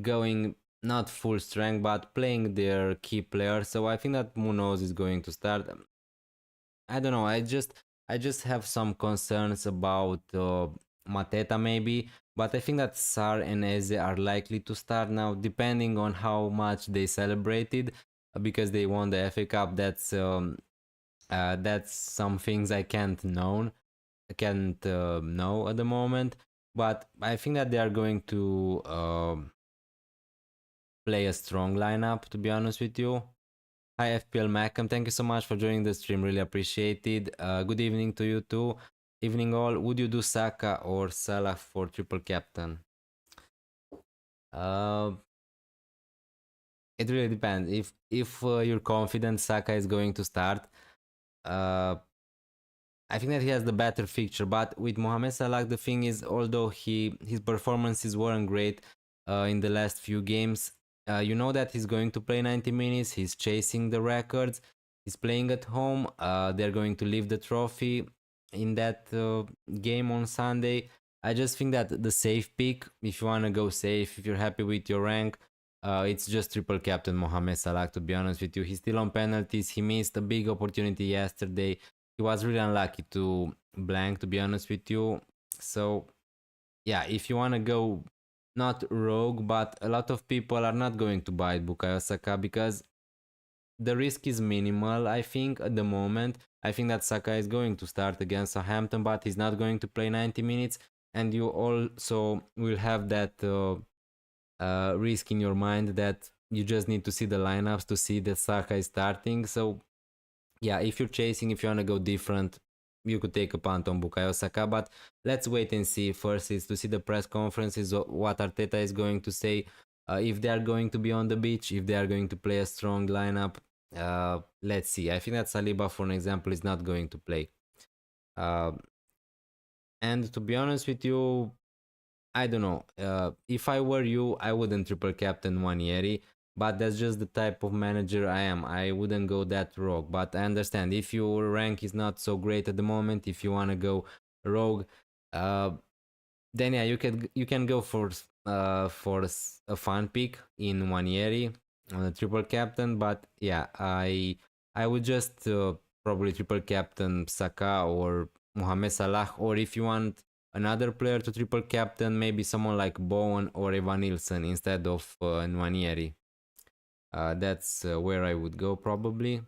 going not full strength but playing their key players. So I think that Munoz is going to start. I don't know. I just have some concerns about Mateta maybe, but I think that Sar and Eze are likely to start now, depending on how much they celebrated because they won the FA Cup. That's some things I can't know at the moment. But I think that they are going to play a strong lineup. To be honest with you. Hi FPL Macam, thank you so much for joining the stream. Really appreciated. Good evening to you too. Evening all. Would you do Saka or Salah for triple captain? Uh, it really depends. If you're confident Saka is going to start, uh, I think that he has the better fixture. But with Mohamed Salah, the thing is, although his performances weren't great in the last few games, you know that he's going to play 90 minutes. He's chasing the records. He's playing at home. They're going to leave the trophy in that game on Sunday. I just think that the safe pick, if you want to go safe, if you're happy with your rank, it's just triple captain Mohamed Salah. To be honest with you, he's still on penalties. He missed a big opportunity yesterday. He was really unlucky to blank, to be honest with you. So yeah, if you want to go not rogue, but a lot of people are not going to buy Bukayo Saka because the risk is minimal. I think at the moment, I think that Saka is going to start against Southampton, but he's not going to play 90 minutes, and you also will have that risk in your mind that you just need to see the lineups to see that Saka is starting. So yeah, if you're chasing, if you want to go different, you could take a punt on Bukayo Saka. But let's wait and see. First is to see the press conferences, what Arteta is going to say, if they are going to be on the beach, if they are going to play a strong lineup. Let's see. I think that Saliba, for an example, is not going to play. Uh, and to be honest with you, I don't know. If I were you, I wouldn't triple captain Wanieri but that's just the type of manager I am. I wouldn't go that rogue, but I understand if your rank is not so great at the moment, if you want to go rogue, uh, then yeah, you can go for a fun pick in Wanieri on a triple captain, but yeah, I would just probably triple captain Saka or Mohamed Salah, or if you want another player to triple captain, maybe someone like Bowen or Evan Nilsson instead of Nwanieri. That's where I would go probably.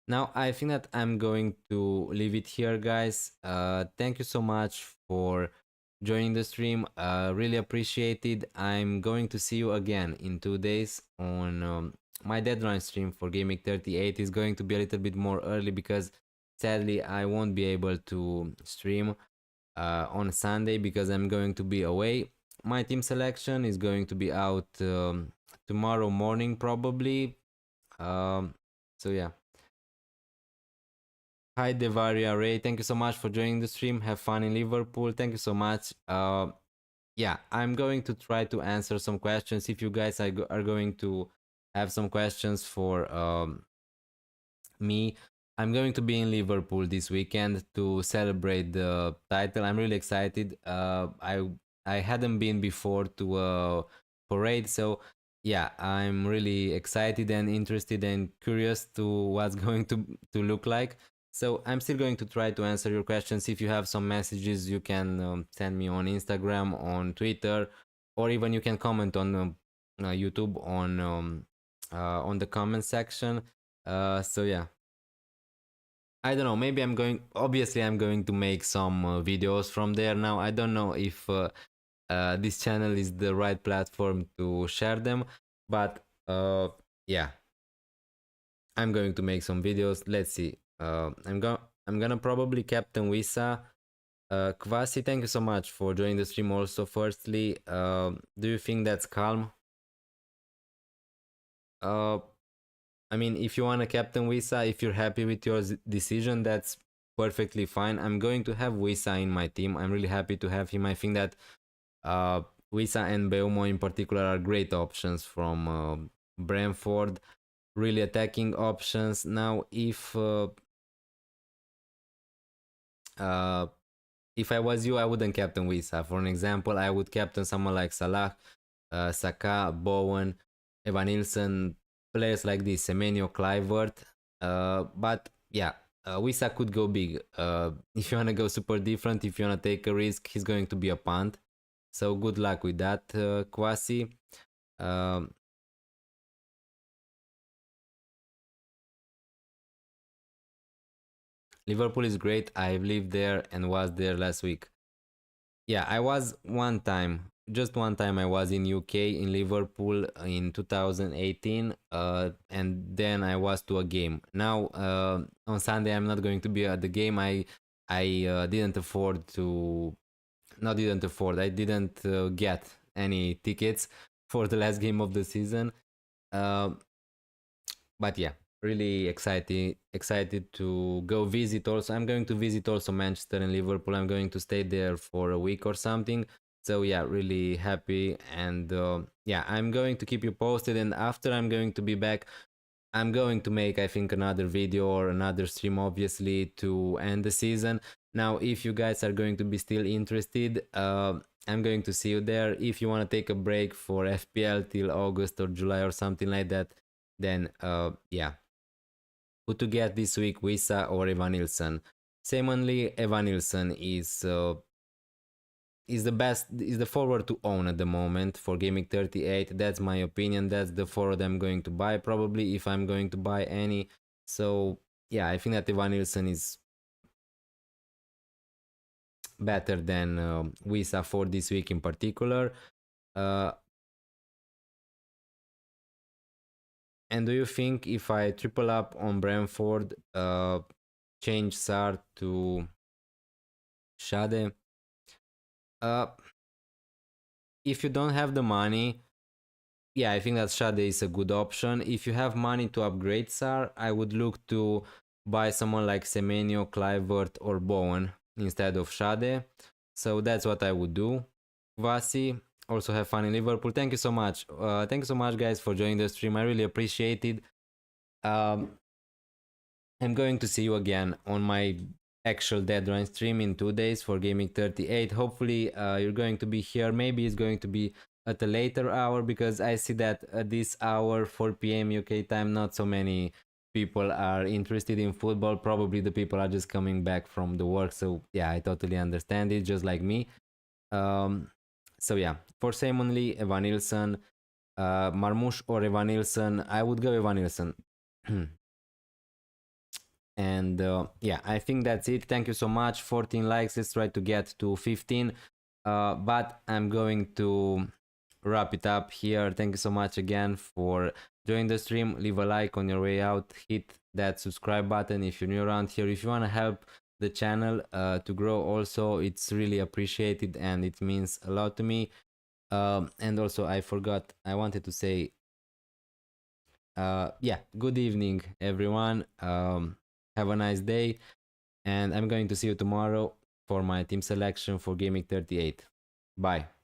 Now I think that I'm going to leave it here, guys. Thank you so much for joining the stream. Really appreciate it. I'm going to see you again in 2 days on my deadline stream for gameweek 38. Is going to be a little bit more early because sadly I won't be able to stream on Sunday because I'm going to be away. My team selection is going to be out tomorrow morning probably. Um, so yeah. Hi Devaria Ray, thank you so much for joining the stream. Have fun in Liverpool. Thank you so much. Yeah, I'm going to try to answer some questions. If you guys are going to have some questions for me, I'm going to be in Liverpool this weekend to celebrate the title. I'm really excited. I hadn't been before to a parade, so yeah, I'm really excited and interested and curious to what's going to look like. So I'm still going to try to answer your questions. If you have some messages, you can send me on Instagram, on Twitter, or even you can comment on YouTube on the comment section. So yeah, I don't know. Maybe I'm going. Obviously, I'm going to make some videos from there. Now, I don't know if this channel is the right platform to share them, but yeah, I'm going to make some videos. Let's see. I'm gonna probably Captain Wisa. Kvasi, thank you so much for joining the stream. Also, firstly, do you think that's calm? Uh, I mean, if you want a Captain Wisa, if you're happy with your decision, that's perfectly fine. I'm going to have Wisa in my team. I'm really happy to have him. I think that Wisa and Beumo in particular are great options from Brentford. Really attacking options. Now, uh, if I was you, I wouldn't captain Wisa. For an example, I would captain someone like Salah, Saka, Bowen, Evan Nilsson, players like this, Semenyo, Clivert. But yeah, Wisa could go big. If you want to go super different, if you want to take a risk, he's going to be a punt. So good luck with that, Kwasi. Um, Liverpool is great. I've lived there and was there last week. Yeah, I was one time, just one time I was in UK in Liverpool in 2018, and then I was to a game. Now on Sunday I'm not going to be at the game. I didn't afford to, not didn't afford. I didn't get any tickets for the last game of the season. Uh, but yeah, really excited to go visit. Also, I'm going to visit also Manchester and Liverpool. I'm going to stay there for a week or something. So yeah, really happy. And yeah, I'm going to keep you posted, and after I'm going to be back, I'm going to make, I think, another video or another stream, obviously, to end the season. Now, if you guys are going to be still interested, I'm going to see you there. If you want to take a break for FPL till August or July or something like that, then yeah, who to get this week, Wisa or Evan Nilsson? Seemingly, Evan Nilsson is the best, is the forward to own at the moment for gameweek 38. That's my opinion. That's the forward I'm going to buy probably if I'm going to buy any. So yeah, I think that Evan Nilsson is better than Wisa for this week in particular. Uh, and do you think if I triple up on Brentford, change Sar to Shade? Uh, if you don't have the money, yeah, I think that Shade is a good option. If you have money to upgrade Sar, I would look to buy someone like Semenyo, Clivert, or Bowen instead of Shade. So that's what I would do. Vasi. also have fun in Liverpool. Thank you so much. Thank you so much, guys, for joining the stream. I really appreciate it. Um, I'm going to see you again on my actual deadline stream in 2 days for gameweek 38. Hopefully, you're going to be here. Maybe it's going to be at a later hour because I see that at this hour, 4 p.m. UK time, not so many people are interested in football. Probably the people are just coming back from the work. So yeah, I totally understand it, just like me. Um, so yeah, for same only Evan Nilsson, Marmoush or Evan Nilsson, I would go Evan Nilsson. And yeah, I think that's it. Thank you so much. 14 likes. Let's try to get to 15. But I'm going to wrap it up here. Thank you so much again for joining the stream. Leave a like on your way out. Hit that subscribe button if you're new around here. If you want to help the channel to grow also, it's really appreciated and it means a lot to me. And also I wanted to say yeah, good evening everyone. Have a nice day, and I'm going to see you tomorrow for my team selection for gameweek 38. Bye.